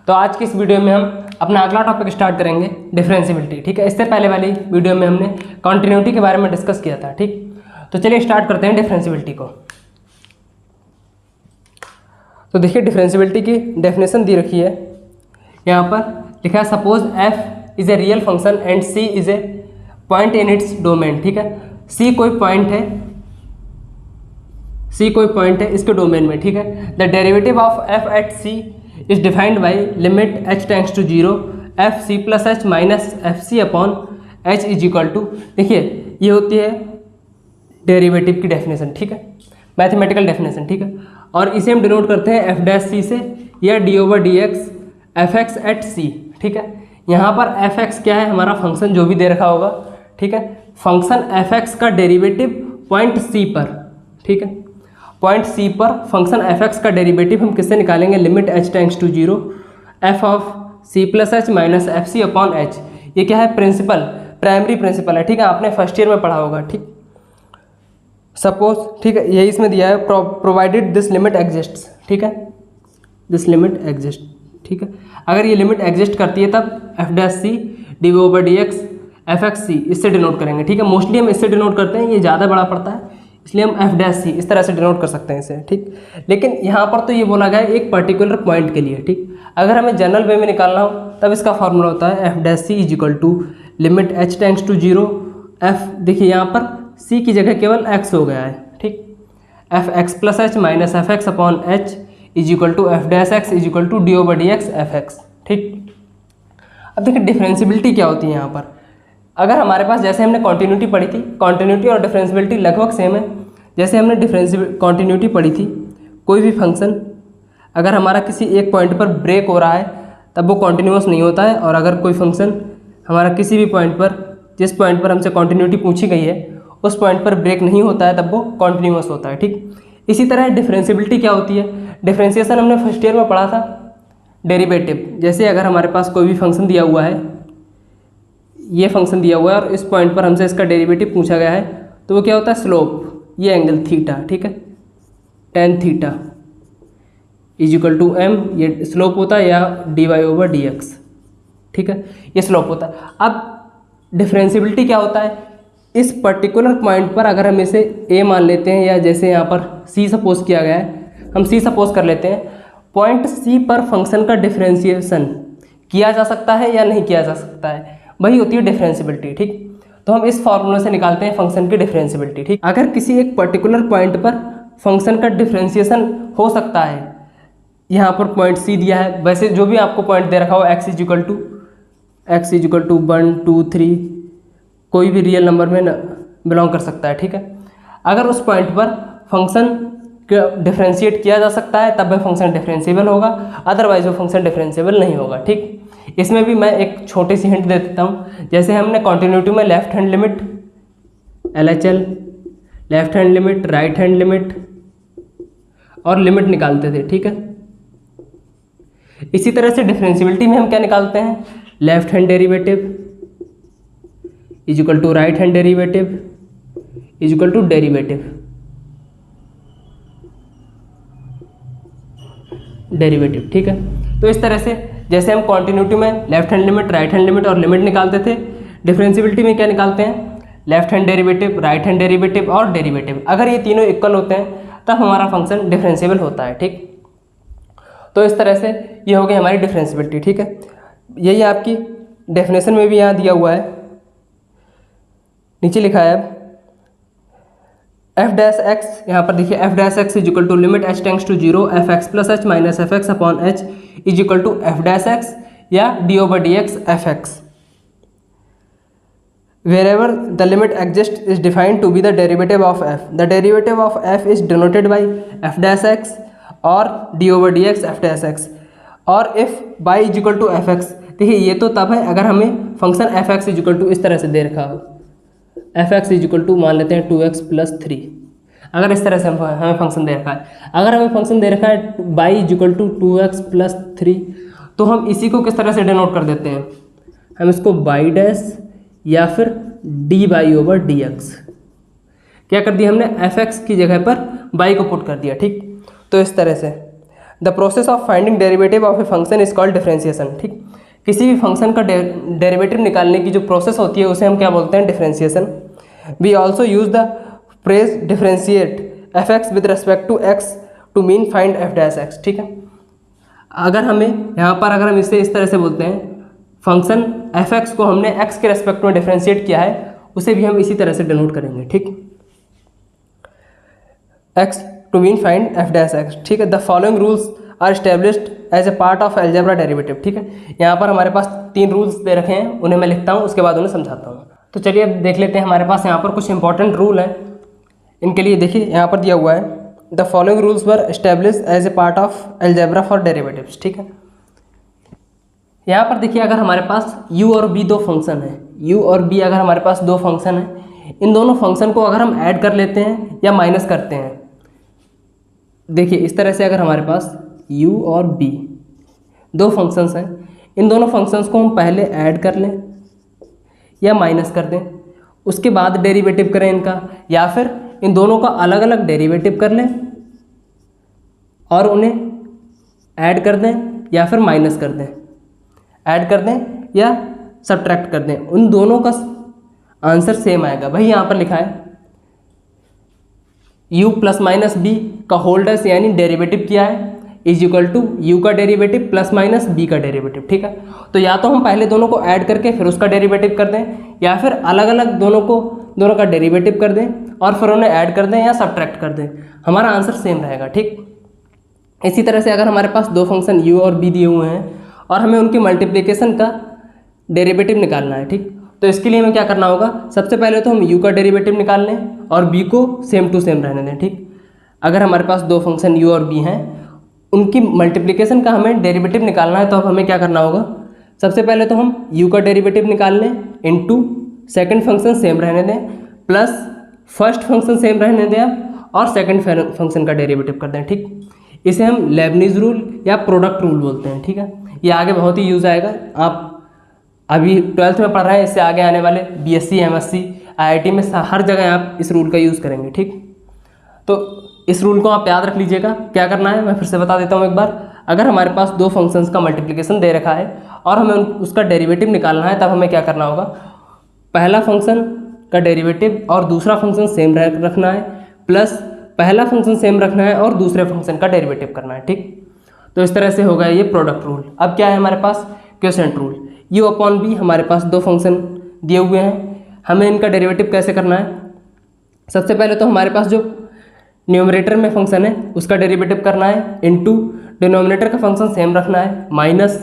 तो आज की इस वीडियो में हम अपना अगला टॉपिक स्टार्ट करेंगे, डिफरेंशियबिलिटी। ठीक है, इससे पहले वाली वीडियो में हमने कॉन्टिन्यूटी के बारे में डिस्कस किया था। ठीक, तो चलिए स्टार्ट करते हैं डिफरेंशियबिलिटी को। तो देखिए डिफरेंशियबिलिटी की डेफिनेशन दी रखी है यहाँ पर, लिखा है suppose f is a real function and c is a point in its domain. ठीक है, सी कोई पॉइंट है, इसके डोमेन में। ठीक है, the derivative of f at c is defined by limit h tends to zero f c plus h minus f c upon h is equal to, देखिए ये होती है डेरिवेटिव की डेफिनेशन। ठीक है, मैथमेटिकल डेफिनेशन। ठीक है, और इसे हम डिनोट करते हैं एफ डैश सी से, या d over d x f x at c. ठीक है, यहाँ पर एफ एक्स क्या है, हमारा फंक्शन जो भी दे रखा होगा। ठीक है, फंक्शन एफ एक्स का डेरिवेटिव पॉइंट सी पर। ठीक है, पॉइंट सी पर फंक्शन एफ एक्स का डेरिवेटिव हम किससे निकालेंगे, limit h tends to zero f of c plus h minus f c upon h. ये क्या है, प्रिंसिपल, प्राइमरी प्रिंसिपल है। ठीक है, आपने फर्स्ट ईयर में पढ़ा होगा। ठीक, सपोज, ठीक है, यही इसमें दिया है, प्रोवाइडेड दिस लिमिट एग्जिस्ट्स। ठीक है, दिस लिमिट एग्जिस्ट। ठीक है, अगर ये लिमिट एग्जिस्ट करती है तब f dash c d over d x f x c इससे डिनोट करेंगे। ठीक है, मोस्टली हम इससे डिनोट करते हैं, ये ज़्यादा बड़ा पड़ता है इसलिए हम एफ डैश सी इस तरह से डिनोट कर सकते हैं इसे। ठीक, लेकिन यहाँ पर तो ये बोला गया है एक पर्टिकुलर पॉइंट के लिए। ठीक, अगर हमें जनरल वे में निकालना हो तब इसका फॉर्मूला होता है f dash c is equal to limit h tends to zero f, देखिए यहाँ पर सी की जगह केवल एक्स हो गया है। ठीक, f x plus h minus f x upon h is equal to f dash x is equal to d over d x f x. ठीक, अब देखिए डिफरेंशियबिलिटी क्या होती है यहाँ पर। अगर हमारे पास, जैसे हमने कॉन्टिन्यूटी पढ़ी थी, कॉन्टिन्यूटी और डिफरेंशियबिलिटी लगभग सेम है। जैसे हमने कॉन्टिन्यूटी पढ़ी थी, कोई भी फंक्शन अगर हमारा किसी एक पॉइंट पर ब्रेक हो रहा है तब वो कॉन्टिन्यूअस नहीं होता है, और अगर कोई फंक्शन हमारा किसी भी पॉइंट पर, जिस पॉइंट पर हमसे कॉन्टिन्यूटी पूछी गई है उस पॉइंट पर ब्रेक नहीं होता है तब वो कॉन्टिन्यूअस होता है। ठीक, इसी तरह डिफरेंशियबिलिटी क्या होती है, डिफरेंशिएशन हमने फर्स्ट ईयर में पढ़ा था, डेरिवेटिव। जैसे अगर हमारे पास कोई भी फंक्शन दिया हुआ है, ये फंक्शन दिया हुआ है और इस पॉइंट पर हमसे इसका डेरिवेटिव पूछा गया है, तो वो क्या होता है, स्लोप, ये एंगल थीटा। ठीक है, tan theta is equal to m, ये स्लोप होता है, या d y over d x. ठीक है, ये स्लोप होता है। अब डिफरेंशियबिलिटी क्या होता है, इस पर्टिकुलर पॉइंट पर अगर हम इसे ए मान लेते हैं, या जैसे यहाँ पर सी सपोज किया गया है, हम सी सपोज कर लेते हैं, पॉइंट सी पर फंक्शन का डिफरेंशिएशन किया जा सकता है या नहीं किया जा सकता है, वही होती है डिफरेंशियबिलिटी। ठीक, तो हम इस फॉर्मूले से निकालते हैं फंक्शन की डिफरेंशियबिलिटी। ठीक, अगर किसी एक पर्टिकुलर पॉइंट पर फंक्शन का डिफरेंशिएशन हो सकता है, यहाँ पर पॉइंट सी दिया है, वैसे जो भी आपको पॉइंट दे रखा हो, एक्स इज इक्वल टू 1 2 3, कोई भी रियल नंबर में बिलोंग कर सकता है। ठीक है, अगर उस पॉइंट पर फंक्शन डिफरेंशिएट किया जा सकता है तब वह फंक्शन डिफरेंशिएबल होगा, अदरवाइज वो फंक्शन डिफरेंशिएबल नहीं होगा। ठीक, इसमें भी मैं एक छोटी सी हिंट दे देता हूँ। जैसे हमने कॉन्टिन्यूटी में left hand limit LHL, left hand limit, right hand limit और लिमिट निकालते थे। ठीक है, इसी तरह से डिफरेंशियबिलिटी में हम क्या निकालते हैं, left hand derivative is equal to right hand derivative is equal to derivative. ठीक है, तो इस तरह से जैसे हम कॉन्टिन्यूटी में left hand limit, right hand limit और लिमिट निकालते थे, डिफरेंशियबिलिटी में क्या निकालते हैं, left hand derivative, right hand derivative और डेरिवेटिव। अगर ये तीनों इक्वल होते हैं तब हमारा फंक्शन डिफरेंशिएबल होता है। ठीक, तो इस तरह से ये हो गई हमारी डिफरेंशियबिलिटी। ठीक है, यही आपकी डेफिनेशन में भी यहाँ दिया हुआ है, नीचे लिखा है एफ डैश एक्स, यहाँ पर देखिए f dash x is equal to limit h tends to zero f x plus h minus f x upon h is equal to f dash x या d over d x f x. Wherever the limit exists is defined to be the derivative of f. The derivative of f is denoted by f dash x or d over dx f dash x, और if y is equal to f x, देखिए ये तो तब है अगर हमें function f x is equal to इस तरह से दे रखा हो, f x is equal to मान लेते हैं 2x + 3, अगर इस तरह से हमें फंक्शन दे रखा है। अगर हमें फंक्शन दे रखा है y is equal to 2x + 3, तो हम इसी को किस तरह से डिनोट कर देते हैं, हम इसको y डैश या फिर dy ओवर dx, क्या कर दिया हमने, एफ एक्स की जगह पर y को पुट कर दिया। ठीक, तो इस तरह से the process of finding derivative of A function is called differentiation. ठीक, किसी भी फंक्शन का डेरिवेटिव निकालने की जो प्रोसेस होती है उसे हम क्या बोलते हैं? Differentiation. We also use the phrase differentiate f x with respect to x to mean find f dash x. ठीक है, अगर हमें यहाँ पर अगर हम इसे इस तरह से बोलते हैं, फंक्शन एफ एक्स को हमने एक्स के रेस्पेक्ट में डिफरेंशिएट किया है, उसे भी हम इसी तरह से डिनोट करेंगे। ठीक, x to mean find f dash x. ठीक है, the following rules are established as a part of algebra derivative. ठीक है, यहाँ पर हमारे पास 3 रूल्स दे रखे हैं, उन्हें मैं लिखता हूँ, उसके बाद उन्हें समझाता हूँ। तो चलिए अब देख लेते हैं, हमारे पास यहाँ पर कुछ इंपॉर्टेंट रूल हैं। इनके लिए देखिए यहाँ पर दिया हुआ है, the following rules were established as a part of algebra for derivatives. ठीक है, यहाँ पर देखिए अगर हमारे पास u और b दो फंक्शन है, u और b अगर हमारे पास 2 फंक्शन है, इन दोनों फंक्शन को अगर हम ऐड कर लेते हैं या माइनस करते हैं, देखिए इस तरह से अगर हमारे पास u और b 2 फंक्शंस हैं, इन दोनों फंक्शंस को हम पहले ऐड कर लें या माइनस कर दें, उसके बाद डेरिवेटिव करें इनका, या फिर इन दोनों का अलग अलग डेरिवेटिव कर लें और उन्हें ऐड कर दें या फिर माइनस कर दें, ऐड कर दें या सब्ट्रैक्ट कर दें, उन दोनों का आंसर सेम आएगा। भाई यहाँ पर लिखा है u प्लस माइनस बी का होल डैश यानी डेरिवेटिव किया है इज इक्वल टू यू का डेरिवेटिव प्लस माइनस बी का डेरिवेटिव। ठीक है, तो या तो हम पहले दोनों को ऐड करके फिर उसका डेरिवेटिव कर दें, या फिर अलग अलग दोनों का डेरिवेटिव कर दें और फिर उन्हें ऐड कर दें या सब्ट्रैक्ट कर दें, हमारा आंसर सेम रहेगा। ठीक, इसी तरह से अगर हमारे पास 2 फंक्शन u और b दिए हुए हैं और हमें उनकी मल्टीप्लिकेशन का डेरिवेटिव निकालना है, ठीक, तो इसके लिए हमें क्या करना होगा? सबसे पहले तो हम u का डेरिवेटिव निकाल लें और b को सेम टू सेम रहने दें। ठीक, अगर हमारे पास 2 फंक्शन u और b हैं, उनकी मल्टीप्लिकेशन का हमें डेरिवेटिव निकालना है, तो अब हमें क्या करना होगा? सबसे पहले तो हम u का डेरिवेटिव निकाल लें इनटू सेकंड फंक्शन सेम रहने दें प्लस फर्स्ट फंक्शन सेम रहने दें और सेकंड फंक्शन का डेरिवेटिव कर दें। ठीक, इसे हम लेबनीज रूल या प्रोडक्ट रूल बोलते हैं। ठीक है, ये आगे बहुत ही यूज़ आएगा, आप अभी 12th में पढ़ रहे हैं, इससे आगे आने वाले BSc MSc IIT में हर जगह आप इस रूल का यूज़ करेंगे। ठीक, तो इस रूल को आप याद रख लीजिएगा। क्या करना है मैं फिर से बता देता हूँ एक बार। अगर हमारे पास 2 फंक्शंस का मल्टीप्लिकेशन दे रखा है और हमें उसका डेरिवेटिव निकालना है, तब हमें क्या करना होगा? पहला फंक्शन का डेरिवेटिव और दूसरा फंक्शन सेम रखना है, प्लस पहला फंक्शन सेम रखना है और दूसरे फंक्शन का डेरिवेटिव करना है। ठीक, तो इस तरह से होगा ये प्रोडक्ट रूल। अब क्या है हमारे पास? Quotient rule. u upon b हमारे पास 2 फंक्शन दिए हुए हैं, हमें इनका डेरिवेटिव कैसे करना है? सबसे पहले तो हमारे पास जो न्यूमरेटर में फंक्शन है उसका डेरिवेटिव करना है, इनटू डिनोमिनेटर का फंक्शन सेम रखना है, माइनस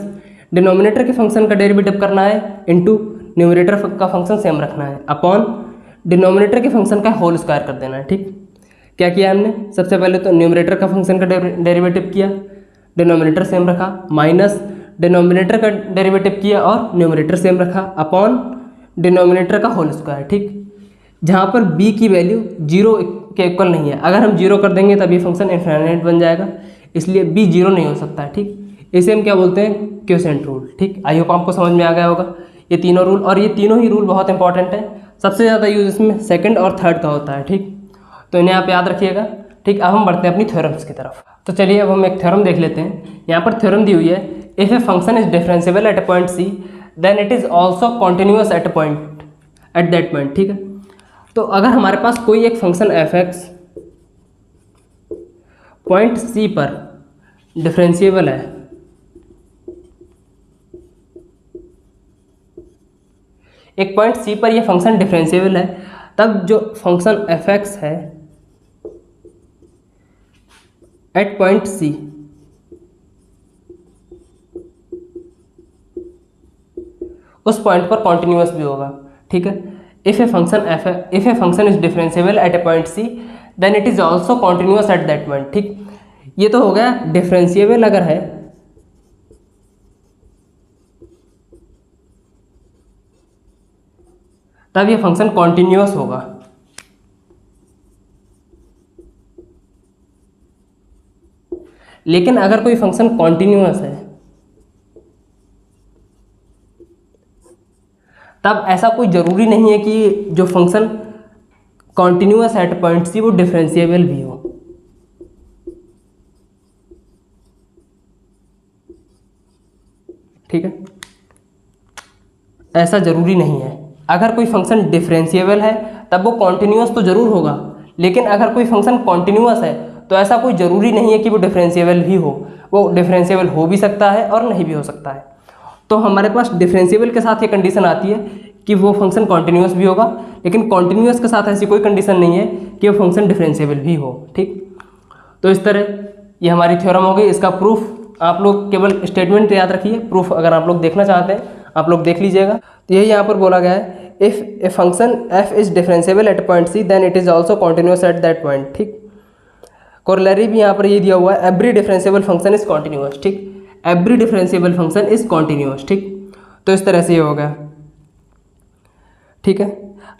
डिनोमिनेटर के फंक्शन का डेरिवेटिव करना है, इनटू न्यूमरेटर का फंक्शन सेम रखना है, अपॉन डिनोमिनेटर के फंक्शन का होल स्क्वायर कर देना है। ठीक, क्या किया हमने? सबसे पहले तो न्यूमरेटर का फंक्शन का डेरिवेटिव किया, डिनोमिनेटर सेम रखा, माइनस डिनोमिनेटर का डेरिवेटिव किया और न्यूमरेटर सेम रखा, अपॉन डिनोमिनेटर का होल स्क्वायर। ठीक, जहाँ पर b की वैल्यू 0 के इक्वल नहीं है, अगर हम 0 कर देंगे तब ये फंक्शन इनफाइनाइट बन जाएगा, इसलिए b 0 नहीं हो सकता है। ठीक, इसे हम क्या बोलते हैं? Quotient rule. ठीक, आई होप आपको समझ में आ गया होगा ये तीनों रूल, और ये तीनों ही रूल बहुत इंपॉर्टेंट है। सबसे ज़्यादा यूज इसमें सेकंड और थर्ड का होता है। ठीक, तो इन्हें आप याद रखिएगा। ठीक, अब हम बढ़ते हैं अपनी थ्योरम्स की तरफ। तो चलिए अब हम एक थ्योरम देख लेते हैं। यहाँ पर थ्योरम दी हुई है, if a function is differentiable at a point c then it is also continuous at that point. ठीक है, तो अगर हमारे पास कोई एक फंक्शन f(x) पॉइंट c पर डिफरेंशिएबल है, एक पॉइंट c पर यह फंक्शन डिफरेंशिएबल है, तब जो फंक्शन f(x) है एट पॉइंट c उस पॉइंट पर कॉन्टिन्यूअस भी होगा। ठीक है, if a function is differentiable at a point c then it is also continuous at that point. ठीक, ये तो हो गया डिफरेंशिएबल अगर है तब ये फंक्शन कॉन्टिन्यूअस होगा। लेकिन अगर कोई फंक्शन कॉन्टिन्यूअस है तब ऐसा कोई ज़रूरी नहीं है कि जो function continuous at point c वो डिफरेंशिएबल भी हो। ठीक है, ऐसा ज़रूरी नहीं है। अगर कोई फंक्शन डिफरेंशिएबल है तब वो कॉन्टिन्यूस तो ज़रूर होगा, लेकिन अगर कोई फंक्शन कॉन्टिन्यूस है तो ऐसा कोई ज़रूरी नहीं है कि वो डिफरेंशिएबल भी हो। वो डिफरेंशिएबल हो भी सकता है और नहीं भी हो सकता है। तो हमारे पास डिफरेंशिएबल के साथ ये कंडीशन आती है कि वो फंक्शन कॉन्टिन्यूस भी होगा, लेकिन कॉन्टिन्यूस के साथ ऐसी कोई कंडीशन नहीं है कि वो फंक्शन डिफरेंशिएबल भी हो। ठीक, तो इस तरह ये हमारी थ्योरम हो गई। इसका प्रूफ आप लोग केवल स्टेटमेंट याद रखिए, प्रूफ अगर आप लोग देखना चाहते हैं आप लोग देख लीजिएगा। तो यही यहाँ पर बोला गया है, if a function f is differentiable at point c then it is also continuous at that point. ठीक, कोरोलरी भी यहाँ पर ये दिया हुआ है, every differentiable function is continuous. ठीक, every differentiable function is continuous. ठीक, तो इस तरह से ये हो गया। ठीक है,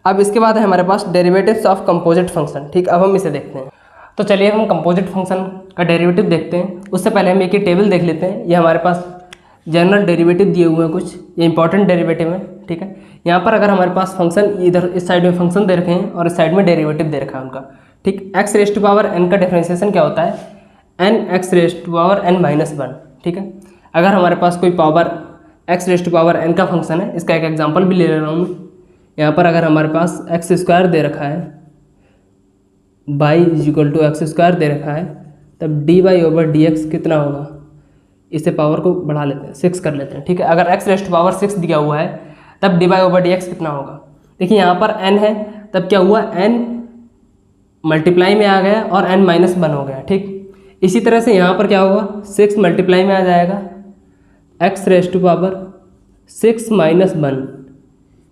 अब इसके बाद है हमारे पास डेरिवेटिव्स ऑफ कंपोजिट फंक्शन। ठीक, अब हम इसे देखते हैं। तो चलिए हम कंपोजिट फंक्शन का डेरिवेटिव देखते हैं। उससे पहले हम एक टेबल देख लेते हैं। ये हमारे पास जनरल डेरिवेटिव दिए हुए हैं कुछ, ये इंपॉर्टेंट डेरिवेटिव है। ठीक है, यहाँ पर अगर हमारे पास फंक्शन इधर इस साइड में फंक्शन दे रखे हैं और इस साइड में डेरिवेटिव दे रखा है उनका। ठीक, x raise to power n का डिफरेंशिएशन क्या होता है, n x raise to power n minus one. ठीक है, अगर हमारे पास कोई power x raise to power n का फंक्शन है, इसका एक एग्जाम्पल भी ले ले रहा हूँ मैं। यहाँ पर अगर हमारे पास एक्स स्क्वायर दे रखा है, y is equal to x square दे रखा है, तब d y over d x कितना होगा, इससे पावर को बढ़ा लेते हैं, 6 कर लेते हैं। ठीक है, अगर एक्स रेज टू पावर 6 दिया हुआ है तब d y over d x कितना होगा। देखिए यहाँ पर एन है, तब क्या हुआ, एन मल्टीप्लाई में आ गया और एन माइनस वन हो गया। ठीक, इसी तरह से यहाँ पर क्या होगा, 6 मल्टीप्लाई में आ जाएगा, x raise to power 6 minus one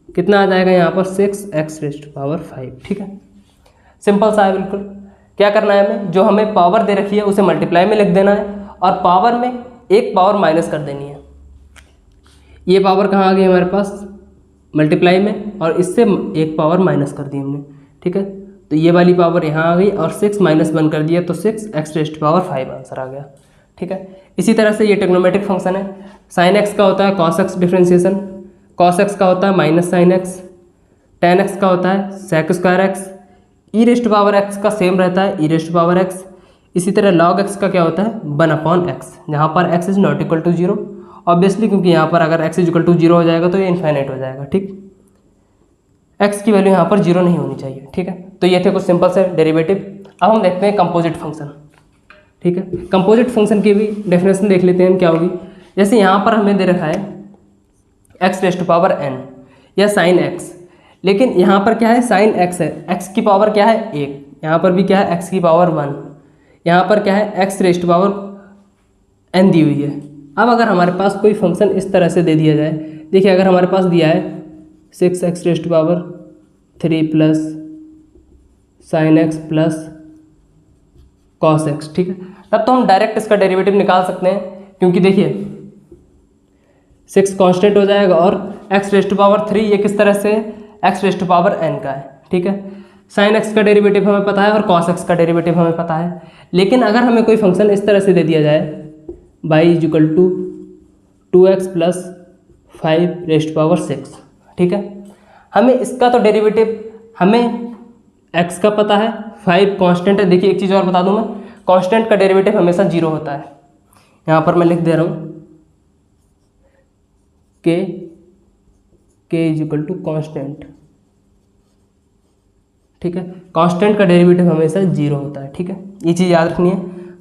कितना आ जाएगा यहाँ पर, 6 एक्स रेज टू पावर 5। ठीक है, सिंपल सा है बिल्कुल। क्या करना है हमें, जो हमें पावर दे रखी है उसे मल्टीप्लाई में लिख देना है और पावर में एक पावर माइनस कर देनी है। ये पावर कहाँ आ गई हमारे पास, मल्टीप्लाई में, और इससे एक पावर माइनस कर दी हमने। ठीक है, तो ये वाली पावर यहाँ आ गई और 6 माइनस 1 कर दिया तो 6 x raise to power 5 answer आ गया। ठीक है, इसी तरह से ये ट्रिग्नोमेट्रिक फंक्शन है। साइन एक्स का होता है cos x differentiation, cos x का होता है minus sine x, tan x का होता है sec square x, e raise to power x का सेम रहता है e raise to power x. इसी तरह लॉग एक्स का क्या होता है 1 एक्स, जहाँ पर x is not equal to 0 obviously, क्योंकि यहाँ पर अगर एक्स इज इक्वल टू 0 हो जाएगा तो ये इन्फाइनाइट हो जाएगा। ठीक, एक्स की वैल्यू यहाँ पर 0 नहीं होनी चाहिए। ठीक है, तो ये थे कुछ सिंपल से डेरिवेटिव। अब हम देखते हैं कंपोजिट फंक्शन। ठीक है, कंपोजिट फंक्शन की भी डेफिनेशन देख लेते हैं क्या होगी। जैसे यहाँ पर हमें दे रखा है x raise to power n या साइन एक्स, लेकिन यहाँ पर क्या है साइन एक्स है, एक्स की पावर क्या है 1, यहाँ पर भी क्या है एक्स की पावर 1, यहाँ पर क्या है x raise to power n दी हुई है। अब अगर हमारे पास कोई फंक्शन इस तरह से दे दिया जाए, देखिए अगर हमारे पास दिया है 6 x raise to power 3 plus sine x plus cos x. ठीक है, तब तो हम डायरेक्ट इसका डेरिवेटिव निकाल सकते हैं, क्योंकि देखिए 6 कांस्टेंट हो जाएगा और एक्स रेज टू पावर 3 ये किस तरह से x raise to power n का है। ठीक है, साइन एक्स का डेरिवेटिव हमें पता है और कॉस एक्स का डेरिवेटिव हमें पता है। लेकिन अगर हमें कोई फंक्शन इस तरह से दे दिया जाए y is equal to 2x plus 5 raise to power 6, ठीक है, हमें इसका तो डेरिवेटिव हमें x का पता है, 5 कांस्टेंट है। देखिए एक चीज़ और बता दूं मैं, कांस्टेंट का डेरिवेटिव हमेशा 0 होता है। यहाँ पर मैं लिख दे रहा हूँ k is equal to constant. ठीक है, कांस्टेंट का डेरिवेटिव हमेशा 0 होता है। ठीक है, ये चीज़ याद रखनी है,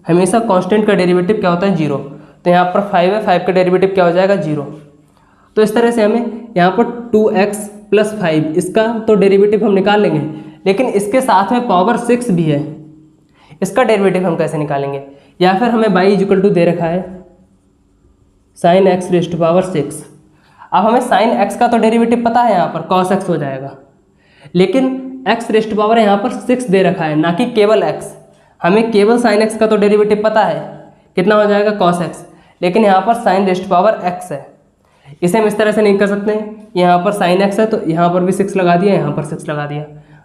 हमेशा कांस्टेंट का डेरिवेटिव क्या होता है 0। तो यहाँ पर 5 है, 5 का डेरिवेटिव क्या हो जाएगा 0। तो इस तरह से हमें यहाँ पर 2x प्लस 5 इसका तो डेरिवेटिव हम निकाल लेंगे, लेकिन इसके साथ में पावर 6 भी है, इसका डेरिवेटिव हम कैसे निकालेंगे। या फिर हमें बाई इज इक्वल टू दे रखा है sine x raise to power 6। अब हमें साइन एक्स का तो डेरिवेटिव पता है, यहाँ पर कॉस एक्स हो जाएगा, लेकिन एक्स रेज टू पावर यहाँ पर 6 दे रखा है, ना कि केवल एक्स। हमें केवल साइन एक्स का तो डेरिवेटिव पता है, कितना हो जाएगा कॉस एक्स, लेकिन यहाँ पर sine raise to power x है। इसे हम इस तरह से नहीं कर सकते हैं, यहाँ पर साइन एक्स है तो यहाँ पर भी 6 लगा दिया, यहाँ पर 6 लगा दिया,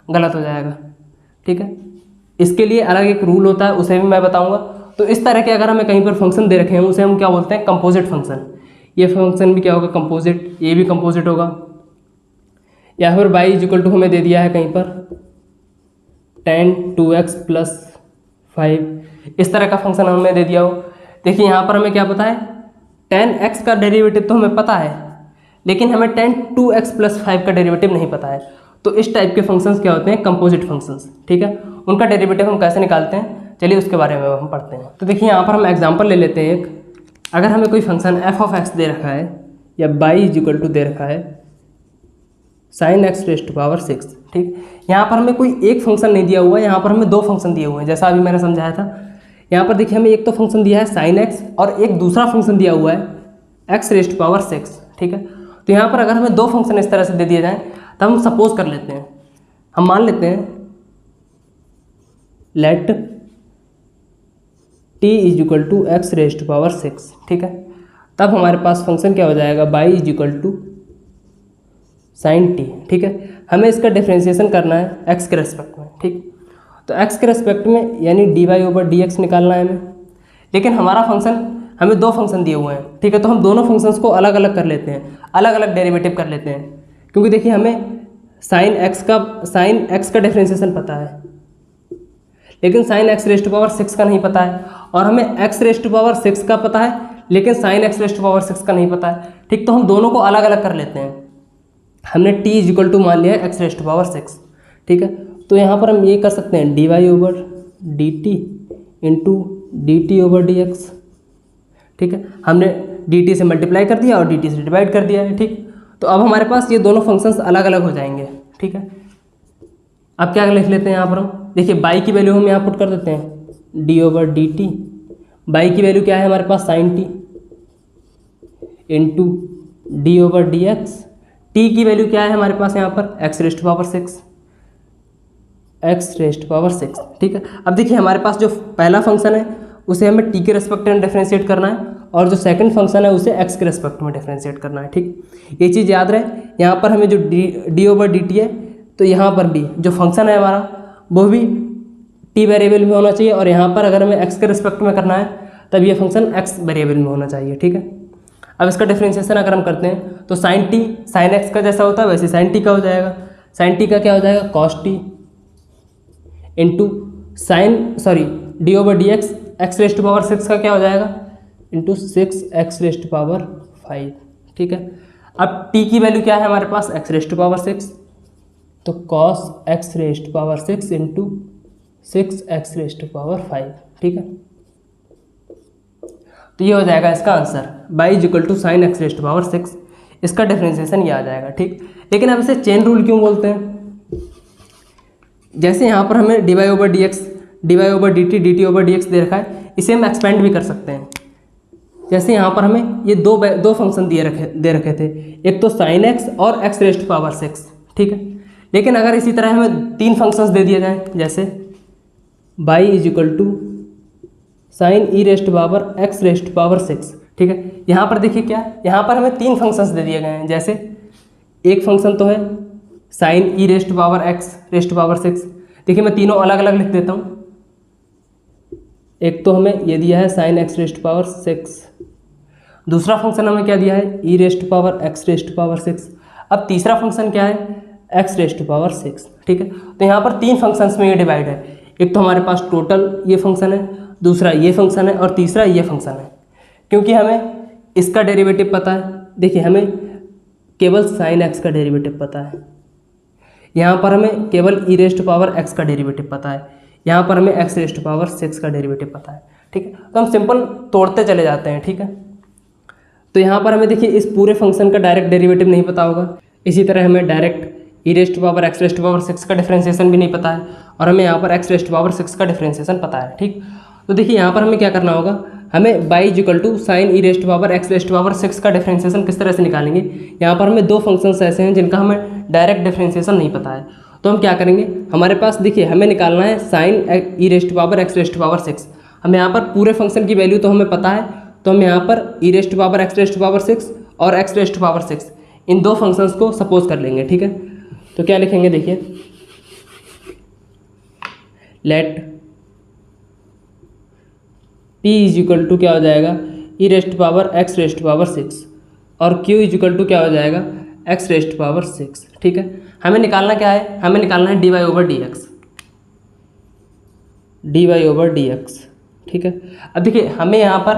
गलत हो जाएगा। ठीक है, इसके लिए अलग एक रूल होता है, उसे भी मैं बताऊँगा। तो इस तरह के अगर हमें कहीं पर फंक्शन दे रखे हैं उसे हम क्या बोलते हैं कंपोजिट फंक्शन। ये फंक्शन भी क्या होगा कंपोजिट, ये भी कंपोजिट होगा। या फिर बाई इज इक्वल टू हमें दे दिया है कहीं पर tan 2x प्लस 5, इस तरह का फंक्शन हमें दे दिया हो। देखिए यहाँ पर हमें क्या पता है 10x का डेरिवेटिव तो हमें पता है, लेकिन हमें 2x + 5 का डेरिवेटिव नहीं पता है। तो इस टाइप के फंक्शंस क्या होते हैं, कंपोजिट फंक्शंस, ठीक है। उनका डेरिवेटिव हम कैसे निकालते हैं, चलिए उसके बारे में हम पढ़ते हैं। तो देखिए यहाँ पर हम एग्जांपल ले लेते हैं एक। अगर हमें कोई फंक्शन f(x) दे रखा है या y = दे रखा है sin x⁻⁶, ठीक। यहाँ पर हमें कोई एक फंक्शन नहीं दिया हुआ है, यहाँ पर हमें दो फंक्शन दिए हुए हैं, जैसा अभी मैंने समझाया था। यहाँ पर देखिए हमें एक तो फंक्शन दिया है sin x और एक दूसरा फंक्शन दिया हुआ है x⁻⁶, ठीक है। तो यहाँ पर अगर हमें दो फंक्शन इस तरह से दे दिए जाएँ तो हम सपोज कर लेते हैं, हम मान लेते हैं लेट t = x⁻⁶, ठीक है। तब हमारे पास फंक्शन क्या हो जाएगा, y = sin t, ठीक है। हमें इसका डिफ्रेंशिएशन करना है x के रेस्पेक्ट में, ठीक। तो x के रेस्पेक्ट में यानी dy/dx निकालना है हमें। लेकिन हमारा फंक्शन, हमें दो फंक्शन दिए हुए हैं, ठीक है। तो हम दोनों फंक्शंस को अलग अलग कर लेते हैं, अलग अलग डेरिवेटिव कर लेते हैं, क्योंकि देखिए हमें sin x का डिफ्रेंशिएशन पता है, लेकिन sin x⁻⁶ का नहीं पता है, और हमें x⁻⁶ का पता है लेकिन sin x⁻⁶ का नहीं पता है, ठीक। तो हम दोनों को अलग अलग कर लेते हैं। हमने t = मान लिया है x⁻⁶, ठीक है। तो यहाँ पर हम ये कर सकते हैं dy/dt × dt/dx, ठीक है। हमने dt से मल्टीप्लाई कर दिया और dt से डिवाइड कर दिया है, ठीक। तो अब हमारे पास ये दोनों फंक्शंस अलग अलग हो जाएंगे, ठीक है। अब क्या लिख लेते हैं यहाँ पर हम, देखिए y की वैल्यू हम यहाँ पुट कर देते हैं d/dt। y की वैल्यू क्या है हमारे पास, sin t × d/dx। t की वैल्यू क्या है हमारे पास यहाँ पर, x⁻⁶, ठीक है। अब देखिए हमारे पास जो पहला फंक्शन है उसे हमें t के रेस्पेक्ट में डिफरेंशिएट करना है, और जो सेकंड फंक्शन है उसे x के रेस्पेक्ट में डिफरेंशिएट करना है, ठीक। ये चीज़ याद रहे। यहाँ पर हमें जो d/dt है, तो यहाँ पर भी जो फंक्शन है हमारा वो भी t वेरिएबल में होना चाहिए, और यहाँ पर अगर हमें x के रेस्पेक्ट में करना है तब ये फंक्शन x वेरिएबल में होना चाहिए, ठीक है। अब इसका डिफरेंशिएशन अगर हम करते हैं तो sin t sin x का जैसा होता है वैसे sin t का हो जाएगा। sin t का क्या हो जाएगा, cos t d/dx x⁻⁶ का क्या हो जाएगा, × 6x⁵, ठीक है। अब t की वैल्यू क्या है हमारे पास, x⁻⁶, तो cos x⁻⁶ × 6x⁵, ठीक है। तो ये हो जाएगा इसका आंसर, y = sin x⁻⁶। इसका डिफरेंशिएशन ये आ जाएगा, ठीक। लेकिन अब इसे चेन रूल क्यों बोलते हैं, जैसे यहाँ पर हमें dy/dx dy/dt dt/dx दे रखा है, इसे हम एक्सपेंड भी कर सकते हैं। जैसे यहाँ पर हमें ये दो फंक्शन दे रखे थे, एक तो sin x और x⁻⁶, ठीक है। लेकिन अगर इसी तरह हमें तीन फंक्शंस दे दिए जाएँ, जैसे y = sin e⁻x⁻⁶, ठीक है। यहाँ पर देखिए क्या, यहाँ पर हमें तीन फंक्शंस दे दिए गए हैं। जैसे एक फंक्शन तो है sin e⁻x⁻⁶, देखिए मैं तीनों अलग अलग लिख देता हूँ। एक तो हमें ये दिया है sin x⁻⁶, दूसरा फंक्शन हमें क्या दिया है, e⁻x⁻⁶। अब तीसरा फंक्शन क्या है, x⁻⁶, ठीक है। तो यहाँ पर तीन फंक्शंस में ये डिवाइड है, एक तो हमारे पास टोटल ये फंक्शन है, दूसरा ये फंक्शन है, और तीसरा ये फंक्शन है। क्योंकि हमें इसका डेरिवेटिव पता है, देखिए हमें केवल sin x का डेरिवेटिव पता है, यहाँ पर हमें केवल e⁻x का डेरिवेटिव पता है, यहाँ पर हमें x⁻⁶ का डेरिवेटिव पता है, ठीक है। तो हम सिंपल तोड़ते चले जाते हैं, ठीक है। तो यहाँ पर हमें देखिए इस पूरे फंक्शन का डायरेक्ट डेरिवेटिव नहीं पता होगा, इसी तरह हमें डायरेक्ट e⁻x⁻⁶ का डिफरेंशिएशन भी नहीं पता है, और हमें यहाँ पर x⁻⁶ का डिफरेंशिएशन पता है, ठीक। तो देखिए यहाँ पर हमें क्या करना होगा, हमें y = sin e⁻x⁻⁶ का डिफरेंशिएशन किस तरह से निकालेंगे। यहाँ पर हमें दो फंक्शंस ऐसे हैं जिनका हमें डायरेक्ट डिफरेंशिएशन नहीं पता है, तो हम क्या करेंगे, हमारे पास देखिए हमें निकालना है sin e⁻x⁻⁶। हमें यहाँ पर पूरे फंक्शन की वैल्यू तो हमें पता है, तो हम यहाँ पर e⁻x⁻⁶ और x⁻⁶ इन दो फंक्शंस को सपोज कर लेंगे, ठीक है। तो क्या लिखेंगे, देखिए लेट p = क्या हो जाएगा, e⁻x⁻⁶, और q = क्या हो जाएगा, x⁻⁶, ठीक है। हमें निकालना क्या है, हमें निकालना है dy/dx, ठीक है। अब देखिए हमें यहाँ पर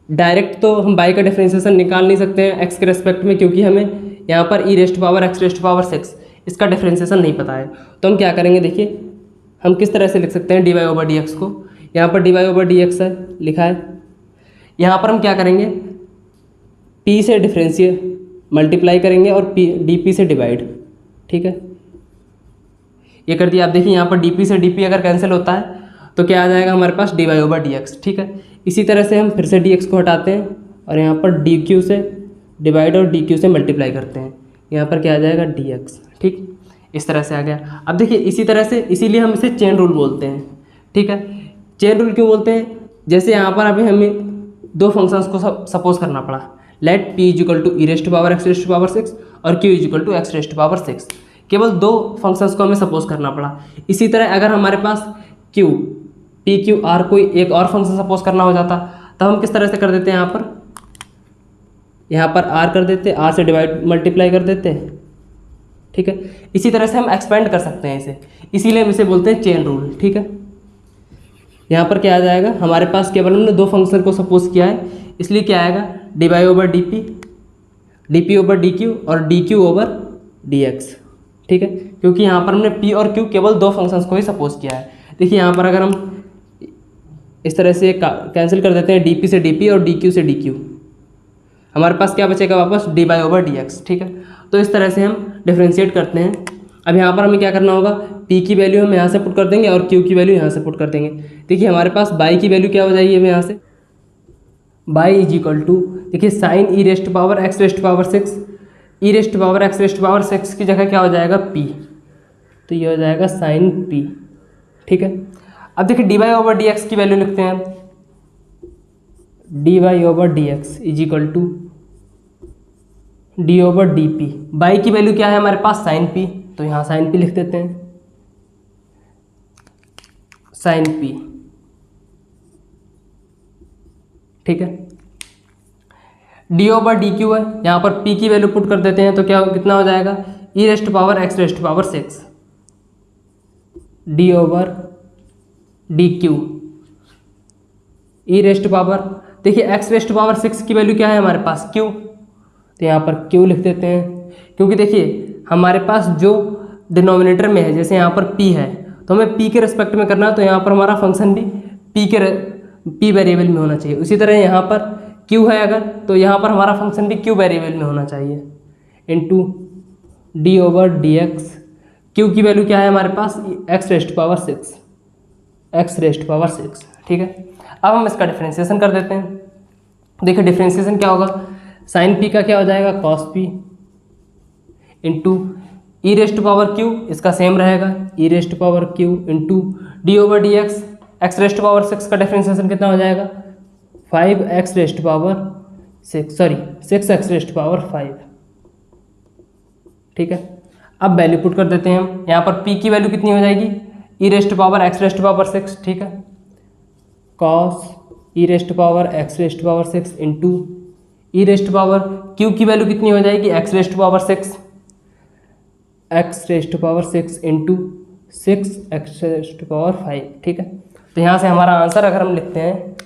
डायरेक्ट तो हम बाई का डिफरेंशिएशन निकाल नहीं सकते हैं एक्स के रेस्पेक्ट में, क्योंकि हमें यहाँ पर e rest power x rest power 6 इसका डिफरेंशिएशन नहीं पता है। तो हम क्या करेंगे, देखिए हम किस तरह से लिख सकते हैं d y over d x को। यहाँ पर d y over d x है लिखा है, यहाँ पर हम क्या करेंगे, पी से डिफरेंशिएट मल्टीप्लाई करेंगे और पी डी पी से डिवाइड, ठीक है, ये कर दिया। आप देखिए यहाँ पर डी पी से डी पी अगर कैंसिल होता है तो क्या आ जाएगा हमारे पास d y over d x, ठीक है। इसी तरह से हम फिर से डी एक्स को हटाते हैं और यहाँ पर डी क्यू से डिवाइड और डी क्यू से मल्टीप्लाई करते हैं, यहाँ पर क्या आ जाएगा डी एक्स, ठीक, इस तरह से आ गया। अब देखिए इसी तरह से, इसीलिए हम इसे चेन रूल बोलते हैं, ठीक है। चेन रूल क्यों बोलते हैं, जैसे यहाँ पर अभी हमें दो फंक्शंस को सपोज करना पड़ा, let p is equal to e rest power x rest power 6 और q is equal to x rest power 6, केवल दो फंक्शंस को हमें सपोज करना पड़ा। इसी तरह अगर हमारे पास q p q r कोई एक और फंक्शन सपोज करना हो जाता, तब हम किस तरह से कर देते हैं, यहाँ पर r कर देते, r से डिवाइड मल्टीप्लाई कर देते, ठीक है। इसी तरह से हम एक्सपेंड कर सकते हैं इसे, इसीलिए हम इसे बोलते हैं चेन रूल, ठीक है। यहाँ पर क्या आ जाएगा, हमारे पास केवल हमने दो फंक्शन को सपोज किया है, इसलिए क्या आएगा d y over d p, d p over d q और d q over d x, ठीक है, क्योंकि यहाँ पर हमने p और q केवल दो फंक्शंस को ही सपोज किया है। देखिए यहाँ पर अगर हम इस तरह से कैंसिल कर देते हैं डी पी से डी पी और डी क्यू से डी क्यू, हमारे पास क्या बचेगा वापस d y over d x, ठीक है। तो इस तरह से हम डिफ्रेंशिएट करते हैं। अब यहाँ पर हमें क्या करना होगा, p की वैल्यू हम यहाँ से पुट कर देंगे और q की वैल्यू यहाँ से पुट कर देंगे। देखिए हमारे पास बाई की वैल्यू क्या हो जाएगी, अब यहाँ से बाई इज इक्वल टू, देखिए sine e rest power x rest power 6, e rest power x rest power 6 की जगह क्या हो जाएगा p, तो ये हो जाएगा साइन p, ठीक है। अब देखिए d y over d x की वैल्यू लिखते हैं हम, d y over d x is equal to d over d p. Y की वैल्यू क्या है हमारे पास साइन p, तो यहाँ साइन p लिख देते हैं, साइन p, ठीक है। डी ओवर डी क्यू है, यहाँ पर p की वैल्यू पुट कर देते हैं, तो क्या कितना हो जाएगा, e rest power x rest power 6 d over d q, e rest power, देखिए एक्स रेस्ट पावर 6 की वैल्यू क्या है हमारे पास q, तो यहाँ पर q लिख देते हैं, क्योंकि देखिए हमारे पास जो डिनोमिनेटर में है, जैसे यहाँ पर p है तो हमें p के रेस्पेक्ट में करना है, तो यहाँ पर हमारा फंक्शन भी p वेरिएबल में होना चाहिए। उसी तरह यहाँ पर q है अगर, तो यहाँ पर हमारा फंक्शन भी q वेरिएबल में होना चाहिए, into d over d x. q की वैल्यू क्या है हमारे पास, x rest power 6, x rest power 6, ठीक है। अब हम इसका डिफरेंशिएशन कर देते हैं। देखिए डिफरेंशिएशन क्या होगा, साइन p का क्या हो जाएगा cos p into e rest power q, इसका सेम रहेगा e rest power q into d over d x, x rest power 6 का डिफरेंशिएशन कितना हो जाएगा 5 x rest power 6 x rest power 5, ठीक है। अब वैल्यू पुट कर देते हैं हम, यहाँ पर p की वैल्यू कितनी हो जाएगी, e rest power x rest power 6, ठीक है, cos e rest power x rest power 6 into e rest power q की वैल्यू कितनी हो जाएगी x rest power 6, x rest power 6 into 6 x rest power 5, ठीक है। तो यहाँ से हमारा आंसर अगर हम लिखते हैं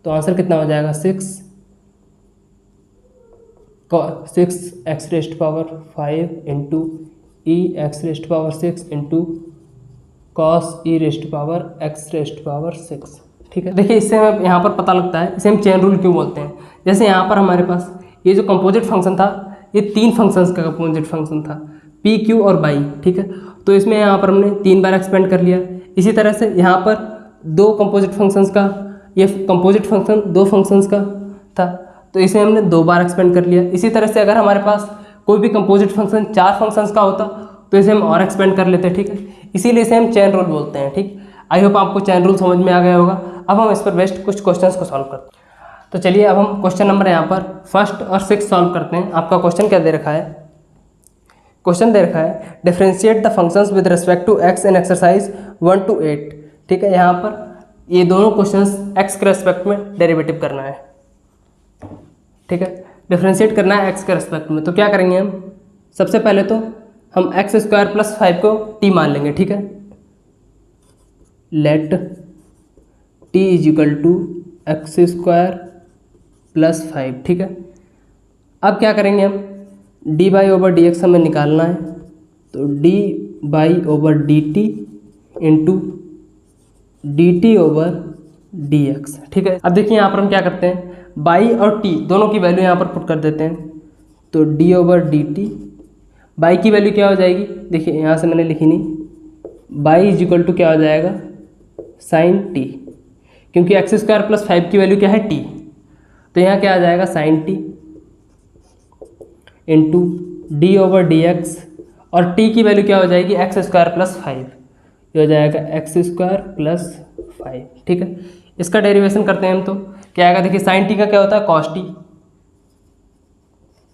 तो आंसर कितना हो जाएगा 6 x rest power 5 into e x rest power 6 into cos e rest power x rest power 6, ठीक है। देखिए इससे हमें यहाँ पर पता लगता है, इसे हम चेन रूल क्यों बोलते हैं। जैसे यहाँ पर हमारे पास ये जो कंपोजिट फंक्शन था, ये तीन फंक्शंस का कंपोजिट फंक्शन था, p q और बाई, ठीक है। तो इसमें यहाँ पर हमने 3 बार एक्सपेंड कर लिया। इसी तरह से यहाँ पर दो कंपोजिट फंक्शंस का, ये कंपोजिट फंक्शन दो फंक्शंस का था, तो इसे हमने 2 बार एक्सपेंड कर लिया। इसी तरह से अगर हमारे पास कोई भी कंपोजिट फंक्शन 4 फंक्शंस का होता तो इसे हम और एक्सपेंड कर लेते, ठीक है। इसीलिए इसे हम चेन रूल बोलते हैं, ठीक। आई होप आपको चेन रूल समझ में आ गया होगा। अब हम इस पर बेस्ड कुछ क्वेश्चंस को सॉल्व करते हैं। तो चलिए अब हम क्वेश्चन नंबर यहाँ पर 1 और 6 सॉल्व करते हैं। आपका क्वेश्चन क्या दे रखा है, क्वेश्चन दे रखा है differentiate the functions with respect to x in exercise 1 to 8, ठीक है। यहाँ पर ये दोनों क्वेश्चंस x के रेस्पेक्ट में डेरिवेटिव करना है, ठीक है, डिफरेंशिएट करना है x के रेस्पेक्ट में। तो क्या करेंगे हम, सबसे पहले तो हम x² + 5 को t मान लेंगे, ठीक है। Let t is equal to x² +5, ठीक है। अब क्या करेंगे हम, dy/dx हमें निकालना है, तो dy/dt इंटू dt/dx, ठीक है। अब देखिए यहाँ पर हम क्या करते हैं, बाई और t दोनों की वैल्यू यहाँ पर पुट कर देते हैं, तो d/dt, बाई की वैल्यू क्या हो जाएगी, देखिए यहाँ से मैंने लिखी नहीं, बाई इज इक्वल टू क्या हो जाएगा, साइन t, क्योंकि x² + 5 की वैल्यू क्या है t, तो यहाँ क्या आ जाएगा साइन t इंटू d/dx, और t की वैल्यू क्या हो जाएगी x² + 5, ये हो जाएगा x² + 5, ठीक है। इसका डेरिवेशन करते हैं हम, तो क्या आएगा, देखिए साइन t का क्या होता है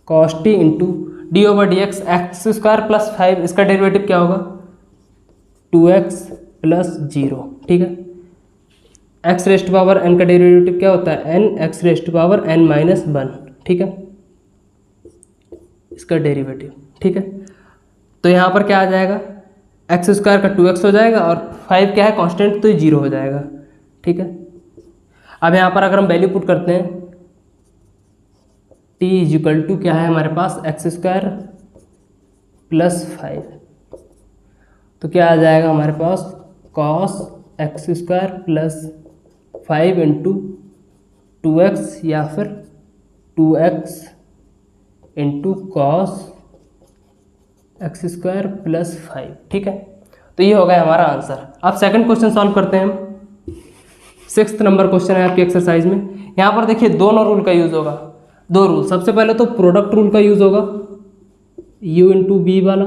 cos t into d/dx x² + 5, इसका डेरिवेटिव क्या होगा 2x + 0, ठीक है। x⁻n का डेरिवेटिव क्या होता है n x⁻n - 1, ठीक है, इसका डेरिवेटिव, ठीक है। तो यहाँ पर क्या आ जाएगा, x² का 2x हो जाएगा और 5 क्या है कांस्टेंट, तो ये 0 हो जाएगा, ठीक है। अब यहाँ पर अगर हम वैल्यू पुट करते हैं, t इज इक्वल टू क्या है हमारे पास x² + 5, तो क्या आ जाएगा हमारे पास cos x² + 5 इंटू 2x या फिर 2x इंटू cos x² + 5, ठीक है। तो ये हो गया हमारा आंसर। अब सेकंड क्वेश्चन सॉल्व करते हैं हम। 6th नंबर क्वेश्चन है आपकी एक्सरसाइज में। यहाँ पर देखिए दोनों रूल का यूज़ होगा, दो रूल। सबसे पहले तो प्रोडक्ट रूल का यूज़ होगा, u इंटू बी वाला।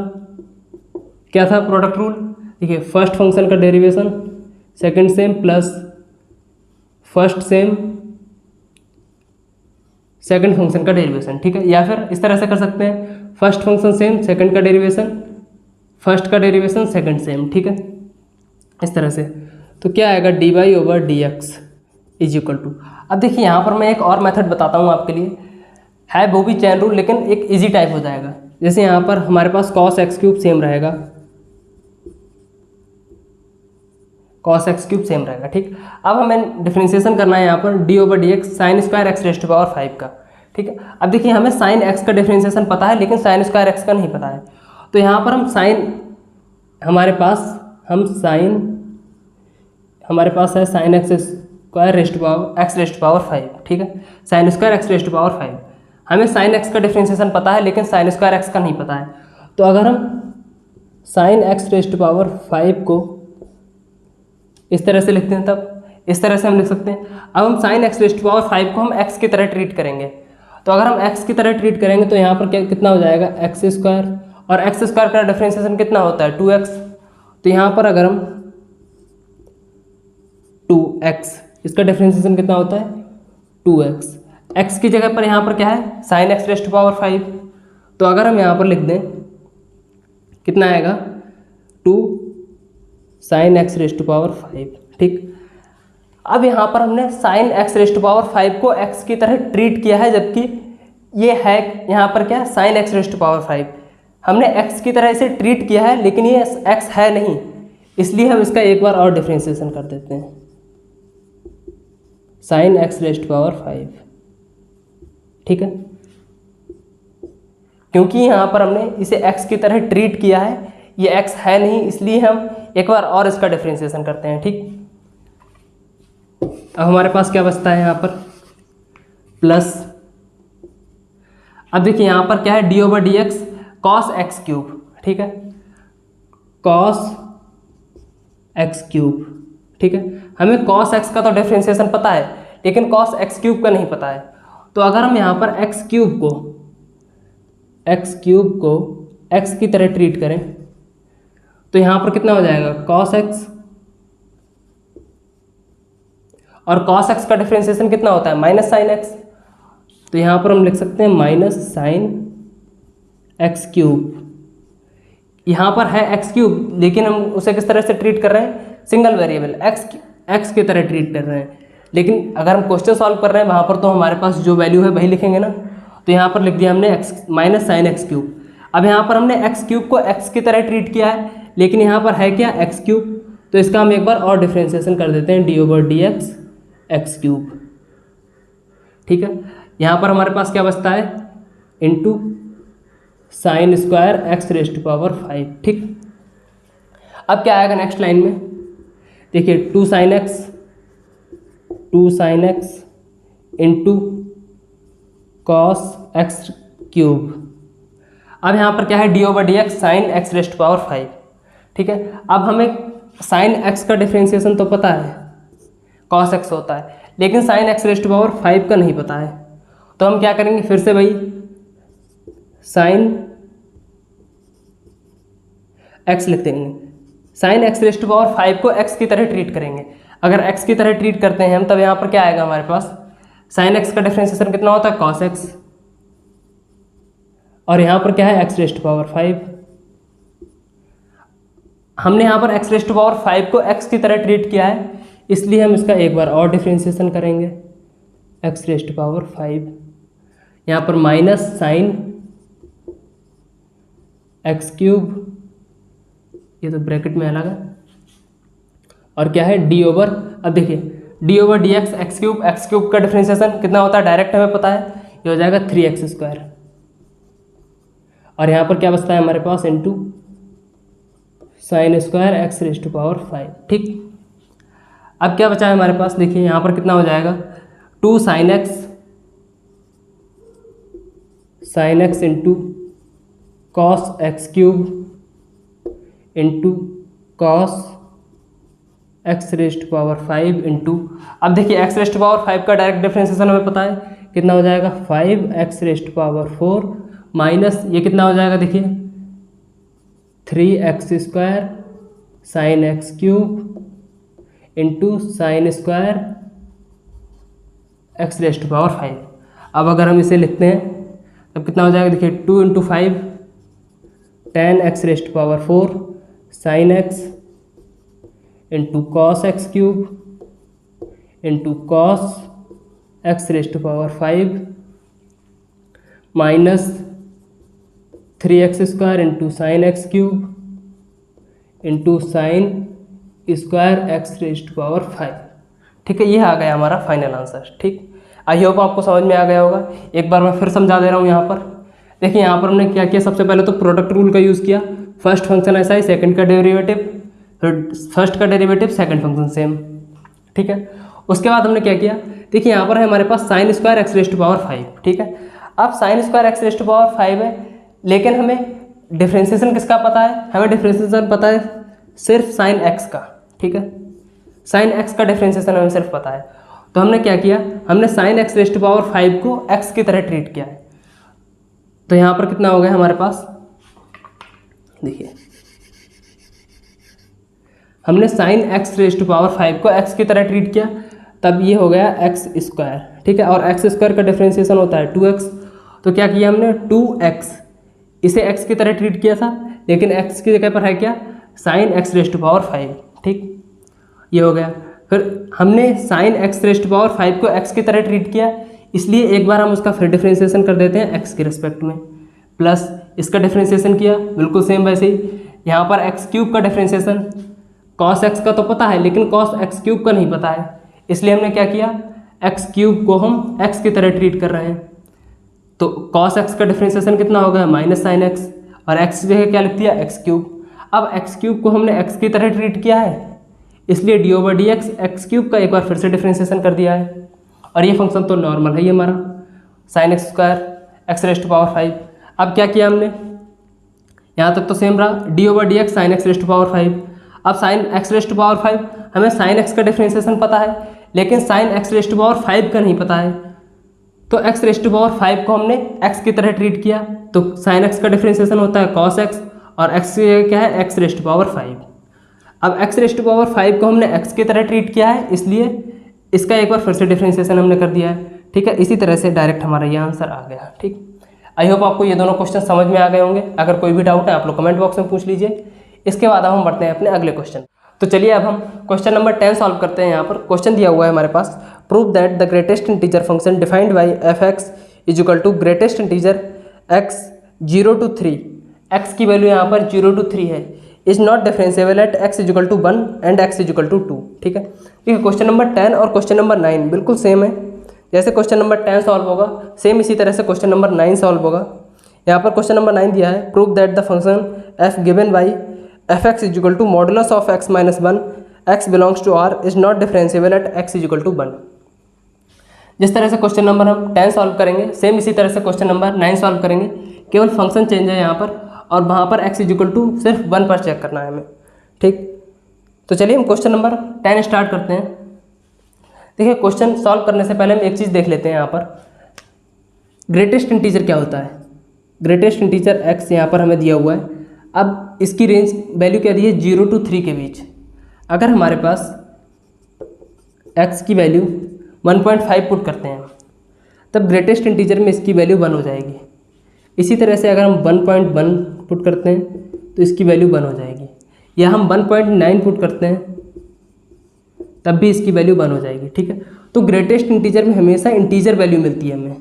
क्या था प्रोडक्ट रूल, देखिए फर्स्ट फंक्शन का derivation second same plus first sem second function का डेरिवेशन, ठीक है। या फिर इस तरह से कर सकते हैं, फर्स्ट फंक्शन सेम, सेकंड का डेरिवेशन, फर्स्ट का डेरिवेशन सेकंड सेम, ठीक है, इस तरह से। तो क्या आएगा dy/dx इज इक्वल टू। अब देखिए यहाँ पर मैं एक और मेथड बताता हूँ आपके लिए, है वो भी चैन रूल लेकिन एक इजी टाइप हो जाएगा। जैसे यहाँ पर हमारे पास cos x³ सेम रहेगा, cos x³ सेम रहेगा, ठीक। अब हमें डिफ्रेंशिएशन करना है यहाँ पर d/dx sin² x⁵ का, ठीक है। अब देखिए हमें sin x का डिफ्रेंशिएशन पता है लेकिन sin² x का नहीं पता है, तो यहाँ पर हम sin हमारे पास है sin x²x⁵, ठीक है, sin² x⁵। हमें sin x का डिफ्रेंशिएशन पता है लेकिन sin² x का नहीं पता है, तो अगर हम sin x⁵ को इस तरह से लिखते हैं, तब इस तरह से हम लिख सकते हैं। अब हम sin x⁵ को हम x की तरह ट्रीट करेंगे, तो अगर हम x की तरह ट्रीट करेंगे तो यहाँ पर क्या कितना हो जाएगा x², और x² का डिफ्रेंशिएशन कितना होता है 2x, तो यहाँ पर अगर हम 2x, इसका डिफ्रेंशिएशन कितना होता है 2x, x की जगह पर यहाँ पर क्या है sin x⁵, तो अगर हम यहाँ पर लिख दें कितना आएगा 2 sin x⁵, ठीक। अब यहाँ पर हमने sin x⁵ को x की तरह ट्रीट किया है, जबकि ये है यहाँ पर क्या sin x⁵, हमने x की तरह इसे ट्रीट किया है लेकिन ये x है नहीं, इसलिए हम इसका एक बार और डिफ्रेंशिएशन कर देते हैं sin x⁵, ठीक है। क्योंकि यहाँ पर हमने इसे x की तरह ट्रीट किया है, ये x है नहीं, इसलिए हम एक बार और इसका डिफ्रेंशिएशन करते हैं, ठीक। अब हमारे पास क्या बचता है यहाँ पर प्लस। अब देखिए यहाँ पर क्या है d/dx cos x³, ठीक है, cos x³, ठीक है। हमें cos x का तो डिफ्रेंशिएशन पता है लेकिन cos x³ का नहीं पता है, तो अगर हम यहाँ पर x³ को x की तरह ट्रीट करें तो यहाँ पर कितना हो जाएगा cos x, और cos x का डिफ्रेंशिएशन कितना होता है -sin x, तो यहाँ पर हम लिख सकते हैं -sin x³। यहाँ पर है x³ लेकिन हम उसे किस तरह से ट्रीट कर रहे हैं, सिंगल वेरिएबल x की तरह ट्रीट कर रहे हैं, लेकिन अगर हम क्वेश्चन सॉल्व कर रहे हैं वहाँ पर तो हमारे पास जो वैल्यू है वही लिखेंगे ना, तो यहाँ पर लिख दिया हमने -sin x³। अब यहाँ पर हमने x³ को x की तरह ट्रीट किया है लेकिन यहाँ पर है क्या x³, तो इसका हम एक बार और डिफ्रेंशिएशन कर देते हैं d/dx x³, ठीक है। यहाँ पर हमारे पास क्या बचता है, into sine square x rest to power 5। ठीक, अब क्या आएगा नेक्स्ट लाइन में, देखिए 2 sin x into cos x cube. अब यहाँ पर क्या है, d/dx sine x raised power 5। ठीक है, अब हमें साइन एक्स का डिफ्रेंशिएशन तो पता है, कॉस एक्स होता है, लेकिन साइन एक्स रेस्ट पावर 5 का नहीं पता है। तो हम क्या करेंगे, फिर से भाई साइन एक्स लिख देंगे, साइन एक्स रेस्ट पावर 5 को एक्स की तरह ट्रीट करेंगे। अगर एक्स की तरह ट्रीट करते हैं हम, तब यहाँ पर क्या आएगा हमारे पास, साइन एक्स का डिफ्रेंशिएशन कितना होता है, कॉस एक्स, और यहाँ पर क्या है, एक्स रेस्ट पावर 5। हमने यहाँ पर एक्स रेस्ट पावर 5 को एक्स की तरह ट्रीट किया है, इसलिए हम इसका एक बार और डिफ्रेंशिएशन करेंगे, एक्स रेस्ट पावर 5, यहाँ पर माइनस साइन एक्स क्यूब, ये तो ब्रैकेट में अलग है, और क्या है d ओवर, अब देखिए d/dx एक्स क्यूब का डिफ्रेंशिएशन कितना होता है, डायरेक्ट हमें पता है, ये हो जाएगा 3x², और यहाँ पर क्या बचता है हमारे पास, into sine square x rest to power 5। ठीक, अब क्या बचा है हमारे पास, देखिए यहाँ पर कितना हो जाएगा, 2 sin x into cos x cube into cos x raised power 5 into, अब देखिए एक्स रेस्ट पावर 5 का डायरेक्ट डिफ्रेंशिएशन हमें पता है, कितना हो जाएगा, 5x रेस्ट पावर 4 माइनस ये कितना हो जाएगा, देखिए 3x² sine x cube into sine square x rest power 5। अब अगर हम इसे लिखते हैं तब कितना हो जाएगा, देखिए 2 × 5 10x rest power 4 sine x into cos x cube into cos x raised power 5 minus 3x² into sine x cube into sine square x rest power 5। ठीक है, ये आ गया हमारा फाइनल आंसर। ठीक, आई होप आपको समझ में आ गया होगा। एक बार मैं फिर समझा दे रहा हूँ। यहाँ पर देखिए, यहाँ पर हमने क्या किया, सबसे पहले तो प्रोडक्ट रूल का यूज़ किया। फर्स्ट फंक्शन ऐसा ही, सेकंड का डेरिवेटिव, फिर फर्स्ट का डेरिवेटिव, सेकंड फंक्शन सेम। ठीक है, उसके बाद हमने क्या किया, देखिए यहाँ पर है हमारे पास sine square x rest power 5। ठीक है, अब sine square x rest power 5 है, लेकिन हमें डिफ्रेंशिएशन किसका पता है, हमें डिफ्रेंशिएशन पता है सिर्फ साइन एक्स का। ठीक है, साइन एक्स का डिफ्रेंशिएशन हमें सिर्फ पता है। तो हमने क्या किया, हमने साइन एक्स रेस्ट पावर 5 को एक्स की तरह ट्रीट किया है। तो यहाँ पर कितना हो गया हमारे पास, देखिए हमने साइन एक्स रेस्ट पावर 5 को एक्स की तरह ट्रीट किया, तब ये हो गया एक्स स्क्वायर। ठीक है, और एक्स स्क्वायर का डिफ्रेंशिएशन होता है 2x। तो क्या किया हमने, 2x, इसे x की तरह ट्रीट किया था, लेकिन x की जगह पर है क्या, साइन एक्स रेस्ट पावर 5। ठीक, ये हो गया। फिर हमने साइन एक्स रेस्ट पावर 5 को x की तरह ट्रीट किया, इसलिए एक बार हम उसका फिर डिफ्रेंशिएशन कर देते हैं x के रिस्पेक्ट में, प्लस इसका डिफ्रेंशिएशन किया बिल्कुल सेम वैसे ही। यहाँ पर एक्स क्यूब का डिफ्रेंशिएशन, कॉस एक्स का तो पता है लेकिन कॉस एक्स क्यूब का नहीं पता है, इसलिए हमने क्या किया, एक्स क्यूब को हम एक्स की तरह ट्रीट कर रहे हैं। तो कॉस एक्स का डिफ्रेंशिएशन कितना हो गया, माइनस साइन एक्स, और एक्स जगह क्या लिख दिया, एक्स क्यूब। अब एक्स क्यूब को हमने एक्स की तरह ट्रीट किया है, इसलिए d/dx एक्स क्यूब का एक बार फिर से डिफ्रेंशिएशन कर दिया है। और ये फंक्शन तो नॉर्मल है, ये हमारा sine x square x rest power 5। अब क्या किया हमने, यहाँ तक तो सेम रहा, d/dx sine x raised power 5। अब साइन एक्स रेस्ट पावर 5, हमें साइन एक्स का डिफ्रेंशिएशन पता है, लेकिन साइन एक्स रेस्ट पावर 5 का नहीं पता है। तो एक्स रेस्ट पावर 5 को हमने एक्स की तरह ट्रीट किया, तो साइन एक्स का डिफ्रेंशिएशन होता है कॉस एक्स, और एक्स की जगह क्या है, एक्स रेस्ट पावर 5। अब एक्स रेस्ट पावर 5 को हमने एक्स की तरह ट्रीट किया है, इसलिए इसका एक बार फिर से डिफ्रेंशिएशन हमने कर दिया है। ठीक है, इसी तरह से डायरेक्ट हमारा ये आंसर आ गया। ठीक, आई होप आपको ये दोनों क्वेश्चन समझ में आ गए होंगे। अगर कोई भी डाउट है आप लोग कमेंट बॉक्स में पूछ लीजिए। इसके बाद अब हम बढ़ते हैं अपने अगले क्वेश्चन। तो चलिए अब हम क्वेश्चन नंबर 10 सॉल्व करते हैं। यहाँ पर क्वेश्चन दिया हुआ है हमारे पास, prove that the greatest integer function defined by f(x) is equal to greatest integer x 0 to 3, x की वैल्यू यहाँ पर 0 to 3 है, is not differentiable at x is equal to 1 and x is equal to 2। ठीक है, question number 10 और question number 9 बिल्कुल same है। जैसे क्वेश्चन नंबर 10 सॉल्व होगा सेम इसी तरह से क्वेश्चन नंबर 9 सॉल्व होगा। यहाँ पर क्वेश्चन नंबर 9 दिया है, prove that the function f given by f x is equal to modulus of x minus 1 x belongs to r is not differentiable at x is equal to 1। जिस तरह से question number हम 10 solve करेंगे same इसी तरह से question number 9 solve करेंगे, केवल फंक्शन चेंज है यहाँ पर, और वहाँ पर एक्स इज इक्वल टू सिर्फ 1 पर चेक करना है हमें। ठीक, तो चलिए हम क्वेश्चन नंबर 10 स्टार्ट करते हैं। देखिए क्वेश्चन सॉल्व करने से पहले हम एक चीज़ देख लेते हैं। यहाँ पर ग्रेटेस्ट इंटीजर क्या होता है। ग्रेटेस्ट इंटीजर एक्स यहाँ पर हमें दिया हुआ है। अब इसकी रेंज वैल्यू क्या दी है, 0 to 3 के बीच। अगर हमारे पास एक्स की वैल्यू 1.5 पुट करते हैं तब ग्रेटेस्ट इंटीजर में इसकी वैल्यू 1 हो जाएगी। इसी तरह से अगर हम 1.1 पुट करते हैं तो इसकी वैल्यू 1 हो जाएगी, या हम 1.9 पुट करते हैं तब भी इसकी वैल्यू 1 हो जाएगी। ठीक है, तो ग्रेटेस्ट इंटीजर में हमेशा इंटीजर वैल्यू मिलती है हमें।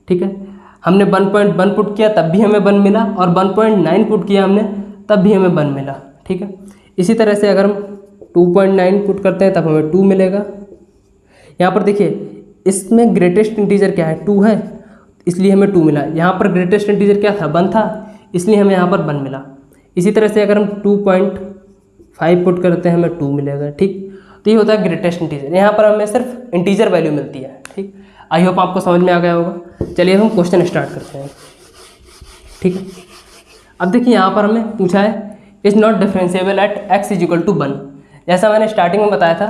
ठीक है, हमने 1.1 पुट किया तब भी हमें 1 मिला, और 1.9 पुट किया हमने तब भी हमें 1 मिला। ठीक है, इसी तरह से अगर हम 2.9 पुट करते हैं तब हमें 2 मिलेगा। यहाँ पर देखिए इसमें ग्रेटेस्ट इंटीजर क्या है, 2 है, इसलिए हमें 2 मिला। यहाँ पर ग्रेटेस्ट इंटीजर क्या था, 1 था, इसलिए हमें यहाँ पर 1 मिला। इसी तरह से अगर हम 2.5 पुट करते हैं हमें 2 मिलेगा। ठीक, तो ये होता है ग्रेटेस्ट इंटीजर। यहाँ पर हमें सिर्फ इंटीजर वैल्यू मिलती है। ठीक, आई होप आपको समझ में आ गया होगा। चलिए हम क्वेश्चन स्टार्ट करते हैं। ठीक है, अब देखिए यहाँ पर हमें पूछा है is not differentiable at x is equal to 1। जैसा मैंने स्टार्टिंग में बताया था,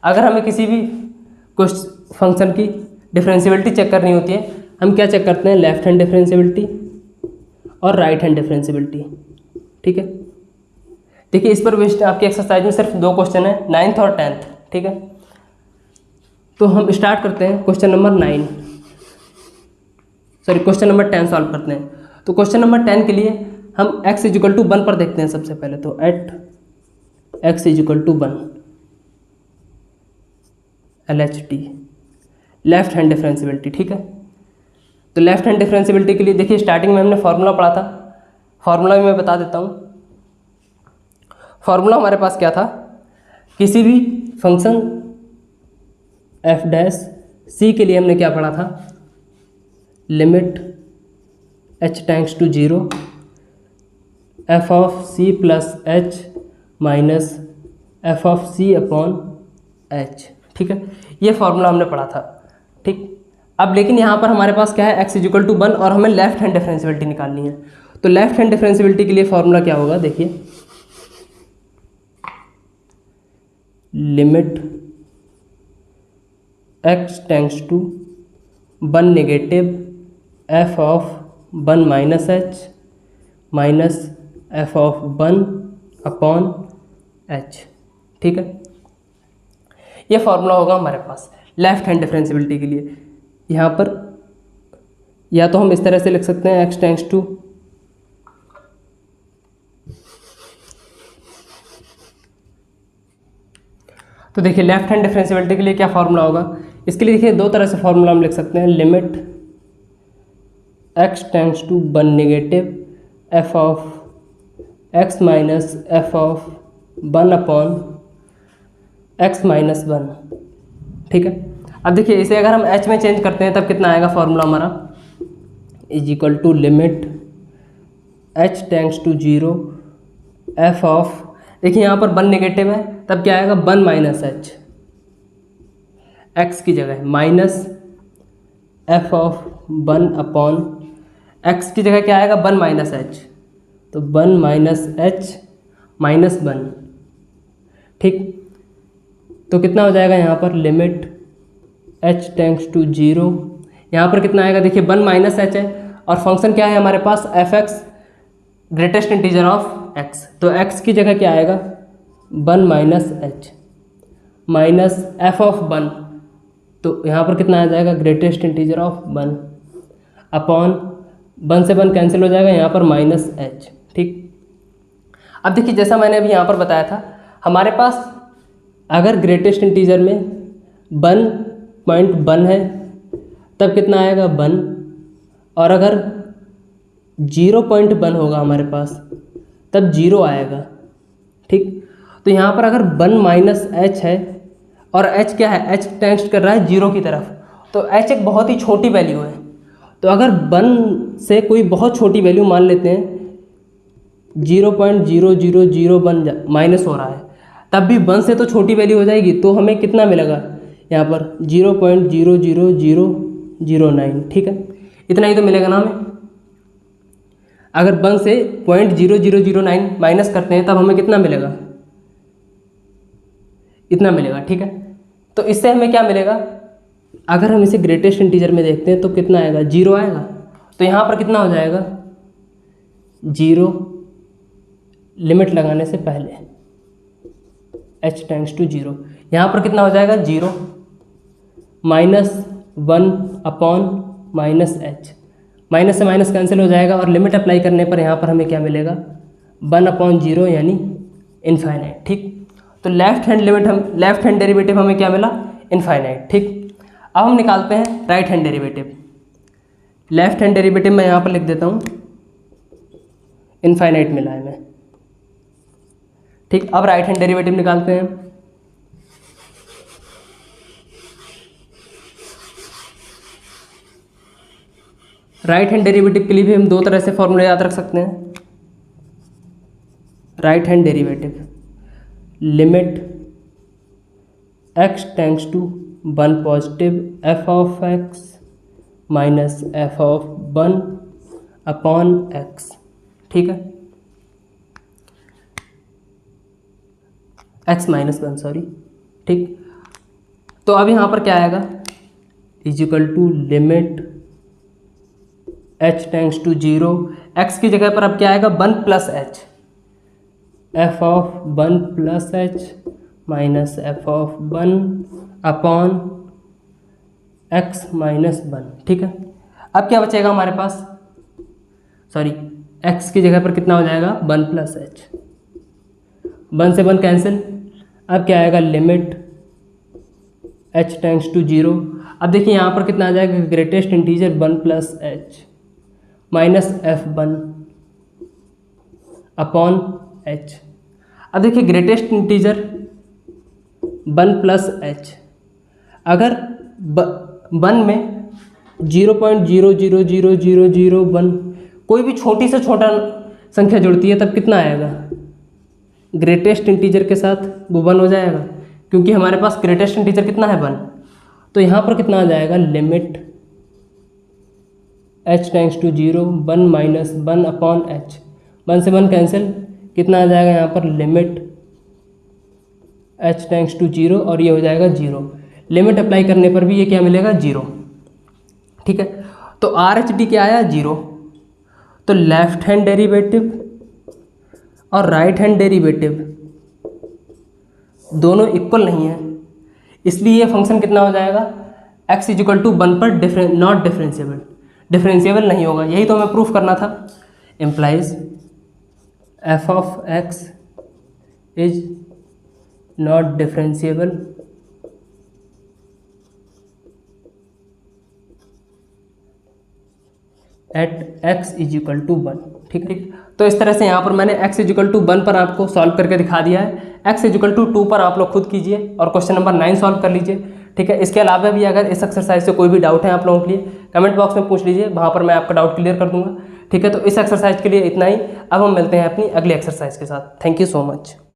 अगर हमें किसी भी कुछ फंक्शन की डिफरेंशिएबिलिटी चेक करनी होती है, हम क्या चेक करते हैं, लेफ्ट हैंड डिफरेंशिएबिलिटी और राइट हैंड डिफरेंशिएबिलिटी। ठीक है, देखिए इस पर बेस्ड आपकी एक्सरसाइज में सिर्फ 2 क्वेश्चन है, 9th और 10th। ठीक है, तो हम स्टार्ट करते हैं question number question number 10 solve करते हैं। तो क्वेश्चन नंबर 10 के लिए हम x इज इक्वल टू 1 पर देखते हैं सबसे पहले। तो at x is equal to 1 LHD left hand differentiability. ठीक है, तो लेफ्ट हैंड डिफरेंशिएबिलिटी के लिए देखिए स्टार्टिंग में हमने फार्मूला पढ़ा था, फार्मूला भी मैं बता देता हूँ। फार्मूला हमारे पास क्या था, किसी भी फंक्शन f डैश c के लिए हमने क्या पढ़ा था, limit h tends to 0 f of c plus h minus f of c upon h। ठीक है, ये फार्मूला हमने पढ़ा था। ठीक, अब लेकिन यहाँ पर हमारे पास क्या है, x इज इक्वल टू 1 और हमें लेफ्ट हैंड डिफरेंशिएबिलिटी निकालनी है। तो लेफ्ट हैंड डिफरेंशिएबिलिटी के लिए फार्मूला क्या होगा, देखिए limit x tends to 1 negative f of 1 minus h minus f of 1 upon h। ठीक है, ये फार्मूला होगा हमारे पास लेफ्ट हैंड डिफरेंशिएबिलिटी के लिए। यहाँ पर या तो हम इस तरह से लिख सकते हैं x टेंड्स टू तो देखिए लेफ्ट हैंड डिफरेंशिएबिलिटी के लिए क्या फार्मूला होगा, इसके लिए देखिए 2 तरह से फार्मूला हम लिख सकते हैं। Limit x tends to 1 negative f of x minus f of 1 upon x minus 1। ठीक है, अब देखिए इसे अगर हम h में चेंज करते हैं तब कितना आएगा फार्मूला हमारा, is equal to limit h tends to 0 f of, देखिए यहाँ पर 1 नेगेटिव है तब क्या आएगा 1 माइनस h, x की जगह minus f of 1 upon x की जगह क्या आएगा 1 माइनस h, तो 1 माइनस h माइनस 1। ठीक, तो कितना हो जाएगा यहाँ पर, लिमिट h टेंड्स टू 0, यहाँ पर कितना आएगा, देखिए 1 माइनस h है और फंक्शन क्या है हमारे पास, f(x) greatest integer of x, तो x की जगह क्या आएगा 1 minus h minus f of 1, तो यहाँ पर कितना आ जाएगा, ग्रेटेस्ट इंटीजर ऑफ 1 अपॉन 1 से 1 कैंसिल हो जाएगा, यहाँ पर माइनस h। ठीक, अब देखिए जैसा मैंने अभी यहाँ पर बताया था, हमारे पास अगर ग्रेटेस्ट इंटीजर में 1.1 है तब कितना आएगा 1, और अगर 0.1 होगा हमारे पास तब 0 आएगा। ठीक, तो यहाँ पर अगर 1 माइनस h है और h क्या है, h टेंड्स कर रहा है 0 की तरफ, तो h एक बहुत ही छोटी वैल्यू है। तो अगर 1 से कोई बहुत छोटी वैल्यू मान लेते हैं 0.0001 माइनस हो रहा है, तब भी 1 से तो छोटी वैल्यू हो जाएगी, तो हमें कितना मिलेगा यहाँ पर 0.00009, ठीक है, इतना ही तो मिलेगा ना हमें। अगर 1 से 0.0009 माइनस करते हैं तब हमें कितना मिलेगा, इतना मिलेगा, ठीक है। तो इससे हमें क्या मिलेगा, अगर हम इसे ग्रेटेस्ट इंटीजर में देखते हैं तो कितना आएगा, 0 आएगा। तो यहाँ पर कितना हो जाएगा 0, लिमिट लगाने से पहले h टेंड्स टू 0, यहाँ पर कितना हो जाएगा 0 -1/-h, माइनस से माइनस कैंसिल हो जाएगा, और लिमिट अप्लाई करने पर यहाँ पर हमें क्या मिलेगा 1/0 यानी इनफाइनाइट, ठीक। तो लेफ्ट हैंड डेरिवेटिव हमें क्या मिला, इनफाइनाइट, ठीक। अब हम निकालते हैं right hand derivative. Left hand derivative मैं यहाँ पर लिख देता हूँ, इनफाइनाइट मिला है हमें, ठीक। अब राइट हैंड डेरिवेटिव निकालते हैं। राइट हैंड डेरिवेटिव के लिए भी हम दो तरह से फॉर्मूला याद रख सकते हैं। Right hand derivative limit x tends to 1 positive f of x minus f of 1/x, ठीक है, x माइनस 1, सॉरी, ठीक। तो अब यहाँ पर क्या आएगा, is equal to limit h tends to 0, x की जगह पर अब क्या आएगा 1 + h, f of 1 + h minus f of 1/x minus 1, ठीक है। अब क्या बचेगा हमारे पास, सॉरी, x की जगह पर कितना हो जाएगा 1 + h, 1 से 1 कैंसिल। अब क्या आएगा लिमिट h टेंड्स टू 0। अब देखिए यहाँ पर कितना आ जाएगा, greatest integer 1 + h minus f1/h। अब देखिए ग्रेटेस्ट इंटीजर 1 + h, अगर 1 में 0.000001 कोई भी छोटी से छोटा संख्या जुड़ती है तब कितना आएगा, ग्रेटेस्ट इंटीजर के साथ वो 1 हो जाएगा, क्योंकि हमारे पास ग्रेटेस्ट इंटीजर कितना है 1। तो यहाँ पर कितना आ जाएगा limit h tends to 0, 1 minus 1/h, 1 से 1 कैंसिल, कितना आ जाएगा यहाँ पर लिमिट h टेंड्स टू 0, और ये हो जाएगा 0। लिमिट अप्लाई करने पर भी ये क्या मिलेगा 0, ठीक है। तो RHD क्या आया 0। तो लेफ्ट हैंड डेरिवेटिव और राइट हैंड डेरिवेटिव दोनों इक्वल नहीं है, इसलिए ये फंक्शन कितना हो जाएगा x = 1 पर नॉट डिफरेंशिएबल, डिफरेंशिएबल नहीं होगा। यही तो हमें प्रूफ करना था। Implies f of x is not differentiable at x = 1, ठीक है। तो इस तरह से यहाँ पर मैंने x = 1 पर आपको सॉल्व करके दिखा दिया है। x = 2 पर आप लोग खुद कीजिए और क्वेश्चन नंबर 9 सॉल्व कर लीजिए, ठीक है। इसके अलावा भी अगर इस एक्सरसाइज से कोई भी डाउट है आप लोगों के लिए कमेंट बॉक्स में पूछ लीजिए, वहाँ पर मैं आपका डाउट क्लियर कर दूंगा, ठीक है। तो इस एक्सरसाइज के लिए इतना ही। अब हम मिलते हैं अपनी अगली एक्सरसाइज के साथ। Thank you so much.